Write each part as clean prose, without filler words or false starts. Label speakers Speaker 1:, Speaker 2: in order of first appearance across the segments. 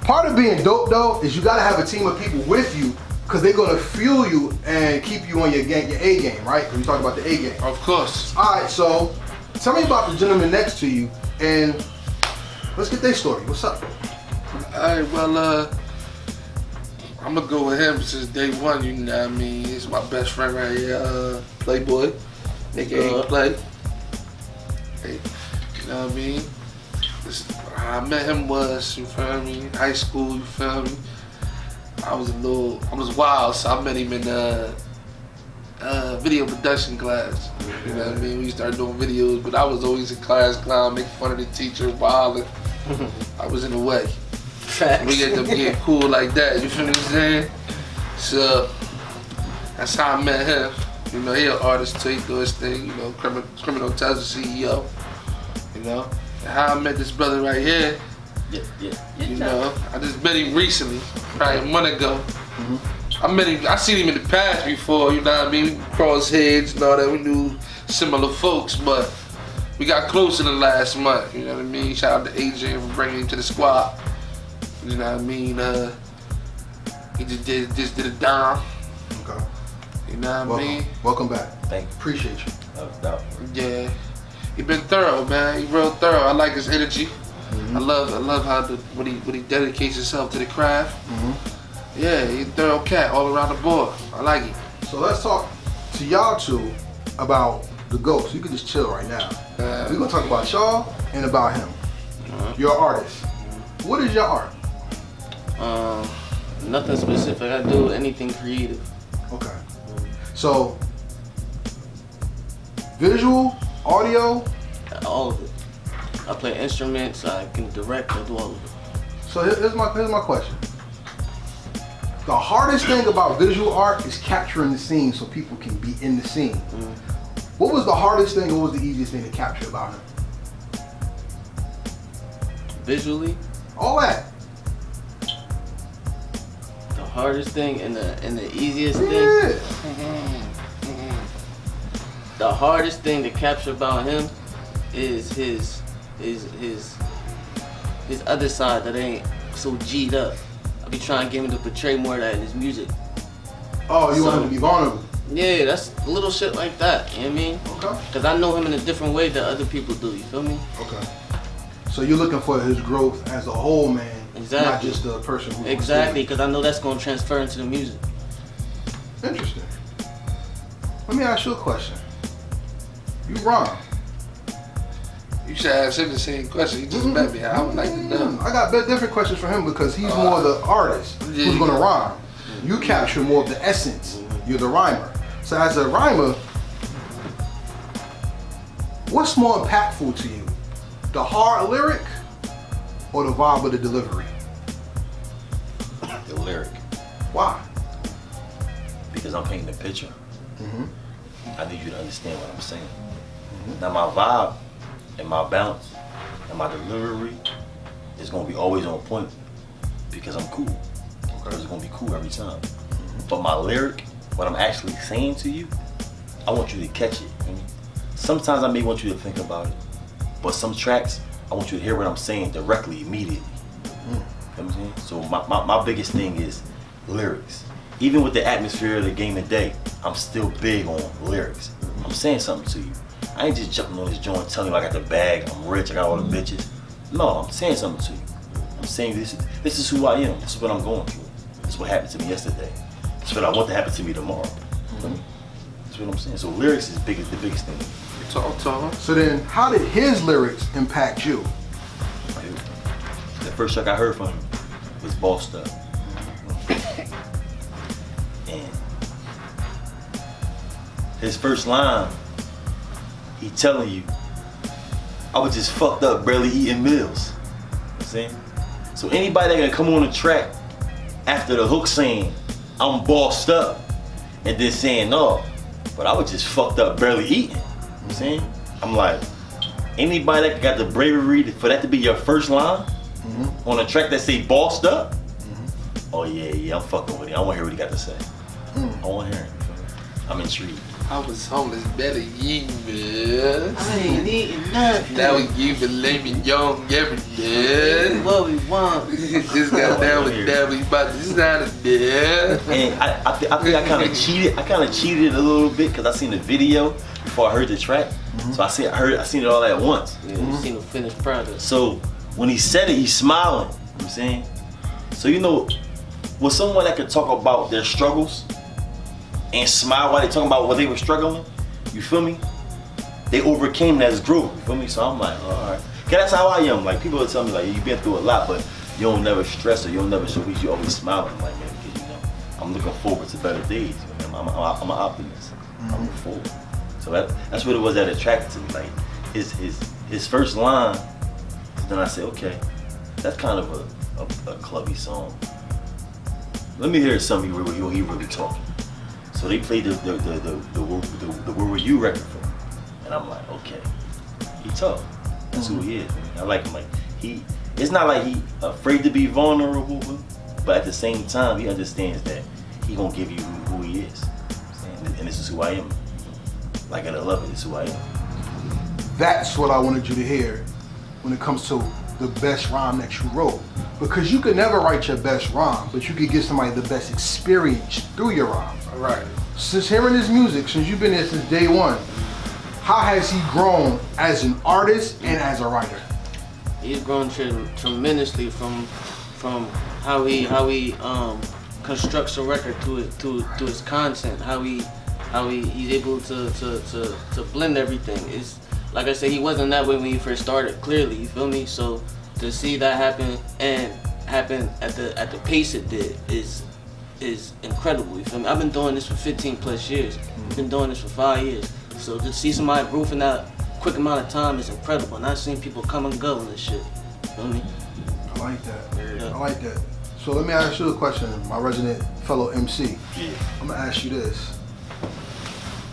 Speaker 1: Part of being dope though is you gotta have a team of people with you because they're gonna fuel you and keep you on your game, your A game, right? Because we talked about the A game.
Speaker 2: Of course.
Speaker 1: All right, so tell me about the gentleman next to you and let's get their story. What's up?
Speaker 2: All right, well, I'm gonna go with him since day one. You know what I mean? He's my best friend right here, Playboii, aka Play. Hey, you know what I mean? How I met him was, you feel me? High school, you feel me? I was wild, so I met him in video production class. You know what I mean? We started doing videos, but I was always in class clown, making fun of the teacher, wilding. I was in the way.
Speaker 3: Facts.
Speaker 2: We ended up getting cool like that, you feel what I'm saying? So, that's how I met him. You know, he an artist too, he do his thing, you know, Criminal Tells the CEO, you know? And how I met this brother right here, you know, I just met him recently, probably a month ago. I seen him in the past before, you know what I mean? We crossed heads and all that, we knew similar folks, but we got close in the last month, you know what I mean? Shout out to Adrian for bringing him to the squad. You know what I mean? He just did a dime.
Speaker 1: Okay.
Speaker 2: You know what I mean?
Speaker 1: Welcome back.
Speaker 3: Thank you.
Speaker 1: Appreciate you.
Speaker 2: Yeah. He been thorough, man. He real thorough. I like his energy. I love how when he dedicates himself to the craft. Yeah, he's a thorough cat all around the board. I like it.
Speaker 1: So let's talk to y'all two about the GOAT. So you can just chill right now. We're gonna talk about y'all and about him. You're an artist. What is your art?
Speaker 3: Nothing specific. I do anything creative.
Speaker 1: Okay. So, visual, audio?
Speaker 3: All of it. I play instruments, I can direct, I do all of it.
Speaker 1: So here's my question. The hardest thing about visual art is capturing the scene so people can be in the scene. What was the hardest thing or what was the easiest thing to capture about him?
Speaker 3: Visually?
Speaker 1: All that.
Speaker 3: The hardest thing and the easiest thing? The hardest thing to capture about him is his other side that ain't so G'd up. I be trying to get him to portray more of that in his music.
Speaker 1: Oh, you want him to be vulnerable?
Speaker 3: Yeah, that's little shit like that, you know what I mean?
Speaker 1: Okay.
Speaker 3: Because I know him in a different way than other people do, you feel me?
Speaker 1: Okay. So you're looking for his growth as a whole man,
Speaker 3: Exactly.
Speaker 1: not just the person who
Speaker 3: Exactly, because I know that's going to transfer into the music.
Speaker 1: Interesting. Let me ask you a question. You rhyme.
Speaker 2: You should ask him the same question. He just met me. I would like to know.
Speaker 1: I got different questions for him because he's more the artist who's gonna rhyme. You capture more of the essence. You're the rhymer. So as a rhymer, what's more impactful to you? The hard lyric or the vibe of the delivery?
Speaker 4: The lyric.
Speaker 1: Why?
Speaker 4: Because I'm painting a picture. I need you to understand what I'm saying. Now my vibe and my bounce and my delivery is gonna be always on point because I'm cool. Because it's gonna be cool every time. But my lyric, what I'm actually saying to you, I want you to catch it. Sometimes I may want you to think about it, but some tracks, I want you to hear what I'm saying directly, immediately. You know what I'm saying? So my biggest thing is lyrics. Even with the atmosphere of the game of day, I'm still big on lyrics. I'm saying something to you. I ain't just jumping on this joint telling you I got the bag, I'm rich, I got all the bitches. No, I'm saying something to you. I'm saying this is who I am. This is what I'm going through. This is what happened to me yesterday. This is what I want to happen to me tomorrow. That's what I'm saying. So lyrics is the biggest thing.
Speaker 2: Talk to him.
Speaker 1: So then, how did his lyrics impact you?
Speaker 4: The first track I heard from him was Bossed Up. And his first line, he telling you, I was just fucked up, barely eating meals. You know what I'm saying? So anybody that can come on the track after the hook saying, I'm bossed up, and then saying, no, but I was just fucked up, barely eating. You know what I'm saying? I'm like, anybody that got the bravery for that to be your first line on a track that say bossed up, oh yeah, I'm fucking with it. I want to hear what he got to say. I want to hear it. I'm intrigued.
Speaker 2: I was homeless better you, man.
Speaker 3: I ain't eating nothing.
Speaker 2: Now you believe me young every day.
Speaker 3: What we want.
Speaker 2: Just got down with that, we about to sign it there.
Speaker 4: And I think I kind of cheated. I kind of cheated a little bit because I seen the video before I heard the track. So I seen it all at once.
Speaker 3: Yeah, you seen the finished product.
Speaker 4: So when he said it, he's smiling. You know what I'm saying? So you know, with someone that could talk about their struggles and smile while they talking about what they were struggling, you feel me? They overcame that as growth. You feel me? So I'm like, all right. Cause that's how I am. Like people will tell me like you've been through a lot, but you don't never stress or you don't never show weak. You always smiling. I'm like, man, because you know, I'm looking forward to better days. You know? I'm an optimist. I'm looking forward. So that's what it was that attracted to me. Like his first line. Then I said, okay, that's kind of a clubby song. Let me hear something where he really talking. So they played the Where Were You record for me. And I'm like, okay, he tough. That's who he is. I like him. Like it's not like he afraid to be vulnerable, but at the same time, he understands that he gonna give you who he is. And this is who I am. Like I love it. This is who I am.
Speaker 1: That's what I wanted you to hear when it comes to the best rhyme that you wrote. Because you could never write your best rhyme, but you could give somebody the best experience through your rhyme.
Speaker 2: Right.
Speaker 1: Since hearing his music, since you've been there since day one, how has he grown as an artist and as a writer?
Speaker 3: He's grown tremendously from how he constructs a record to his content, how he's able to blend everything. It's like I said, he wasn't that way when he first started, clearly, you feel me? So to see that happen at the pace it did is incredible, you feel me? I've been doing this for 15 plus years. I've been doing this for 5 years. So to see somebody grow in that quick amount of time is incredible. And I've seen people come and go in this shit, you feel me?
Speaker 1: I like that.
Speaker 3: Yeah.
Speaker 1: I like that. So let me ask you a question, my resident fellow MC.
Speaker 4: Yeah.
Speaker 1: I'm gonna ask you this.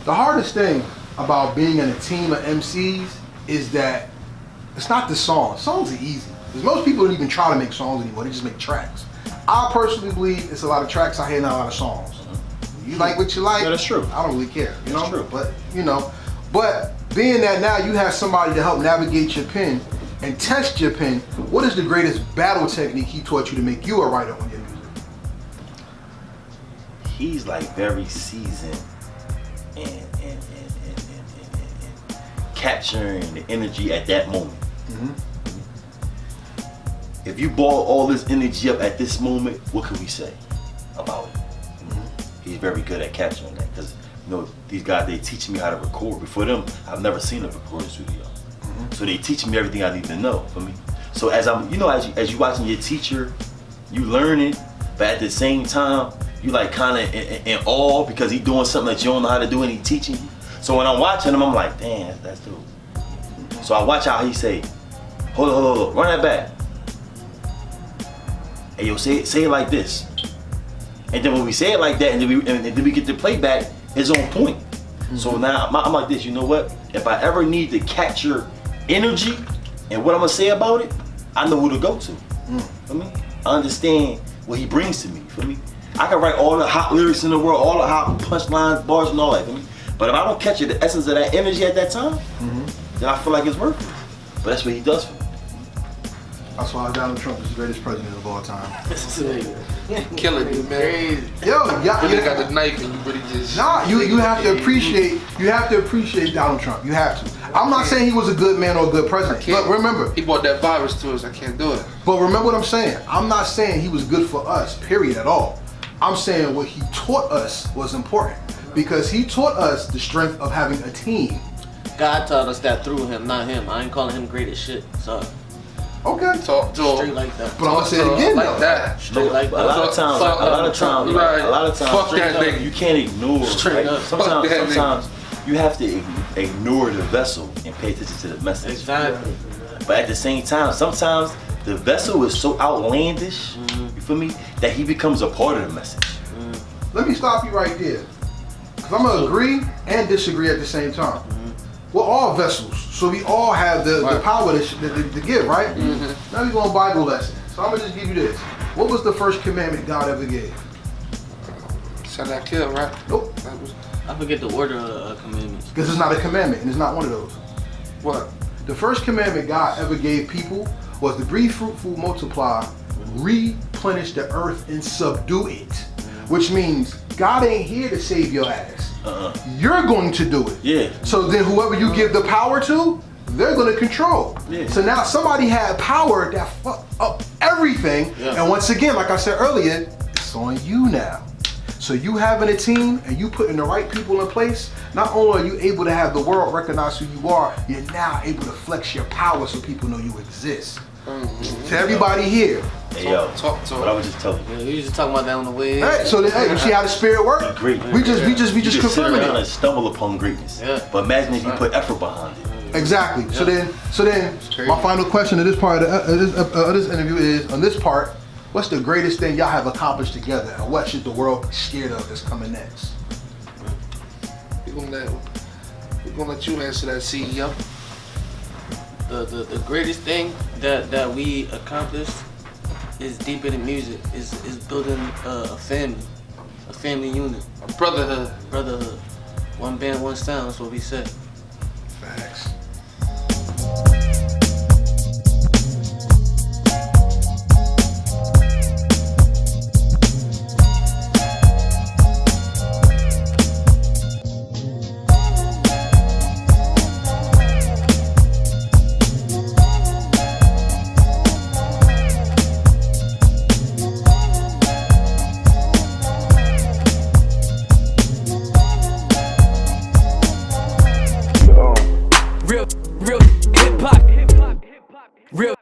Speaker 1: The hardest thing about being in a team of MCs is that it's not the song. Songs are easy. Because most people don't even try to make songs anymore. They just make tracks. I personally believe it's a lot of tracks out here, not a lot of songs. You like what you like.
Speaker 4: Yeah, that's true.
Speaker 1: I don't really care. You
Speaker 4: That's
Speaker 1: know?
Speaker 4: true.
Speaker 1: But but being that now you have somebody to help navigate your pen and test your pen, what is the greatest battle technique he taught you to make you a writer on your music?
Speaker 4: He's like very seasoned and capturing the energy at that moment. If you ball all this energy up at this moment, what can we say about it? He's very good at capturing that because you know these guys, they teach me how to record. Before them, I've never seen a recording studio, so they teach me everything I need to know for me. So as I'm, as you watching your teacher, you learning, but at the same time, you like kind of in awe because he's doing something that you don't know how to do and he's teaching you. So when I'm watching him, I'm like, damn, that's dope. So I watch how he say, hold on, run that back. Hey yo, say it like this. And then when we say it like that, and then we get the playback, it's on point. So now I'm like this, you know what? If I ever need to capture energy and what I'm gonna say about it, I know who to go to. For me, I understand what he brings to me. For me, I can write all the hot lyrics in the world, all the hot punchlines, bars, and all that. For me, but if I don't catch the essence of that energy at that time, then I feel like it's worthless. But that's what he does for me.
Speaker 1: That's why Donald Trump is the greatest president of all time.
Speaker 2: Killing you, man.
Speaker 1: Yo,
Speaker 2: You really got the knife and you really just...
Speaker 1: Nah, you have to appreciate Donald Trump. You have to. I'm not saying he was a good man or a good president. But remember,
Speaker 2: he brought that virus to us. I can't do it.
Speaker 1: but remember what I'm saying. I'm not saying he was good for us, period, at all. I'm saying what he taught us was important. Because he taught us the strength of having a team.
Speaker 3: God taught us that through him, not him. I ain't calling him great as shit. So
Speaker 1: Okay.
Speaker 2: Talk to
Speaker 3: straight
Speaker 2: him.
Speaker 3: like that.
Speaker 1: But I'm gonna say it again
Speaker 2: like
Speaker 1: though.
Speaker 2: that.
Speaker 3: Straight like
Speaker 4: A lot of
Speaker 3: that.
Speaker 4: times,
Speaker 2: Fuck that nigga.
Speaker 4: you can't ignore.
Speaker 3: Straight up.
Speaker 4: Sometimes you have to ignore the vessel and pay attention to the message.
Speaker 3: Exactly.
Speaker 4: But at the same time, sometimes the vessel is so outlandish, you feel me, that he becomes a part of the message.
Speaker 1: Let me stop you right there. Because I'm going to agree and disagree at the same time. We're all vessels, so we all have the power to give, right? Now we're going to Bible lesson. So I'm going to just give you this. What was the first commandment God ever gave?
Speaker 2: Shall not kill, right?
Speaker 1: Nope.
Speaker 2: That was
Speaker 3: I forget the order of commandments.
Speaker 1: Because it's not a commandment, and it's not one of those.
Speaker 2: What?
Speaker 1: The first commandment God ever gave people was to be fruitful, multiply, replenish the earth, and subdue it. Which means God ain't here to save your ass. You're going to do it.
Speaker 4: Yeah.
Speaker 1: So then whoever you give the power to, they're going to control.
Speaker 4: Yeah.
Speaker 1: So now somebody had power that fucked up everything.
Speaker 3: Yeah.
Speaker 1: And once again, like I said earlier, it's on you now. So you having a team and you putting the right people in place, not only are you able to have the world recognize who you are, you're now able to flex your power so people know you exist. To everybody here.
Speaker 4: Hey, yo,
Speaker 2: Talk to
Speaker 4: what I was just telling you.
Speaker 3: Yeah, we was just talking about that on the way in.
Speaker 1: Hey, so then, hey, you see how the spirit works?
Speaker 4: Great.
Speaker 1: We just
Speaker 4: You just sit
Speaker 1: confirming
Speaker 4: around and
Speaker 1: it.
Speaker 4: stumble upon greatness.
Speaker 3: Yeah.
Speaker 4: But imagine if you put effort behind it.
Speaker 1: Exactly. So then, my final question of this part of this interview is, on this part, what's the greatest thing y'all have accomplished together, and what should the world be scared of that's coming next?
Speaker 2: We're gonna let you answer that, CEO.
Speaker 3: The greatest thing that we accomplished is deeper than music. Is building a family unit,
Speaker 2: A brotherhood.
Speaker 3: brotherhood. One band, one sound. That's what we said.
Speaker 1: Facts.
Speaker 5: Real hip hop. Real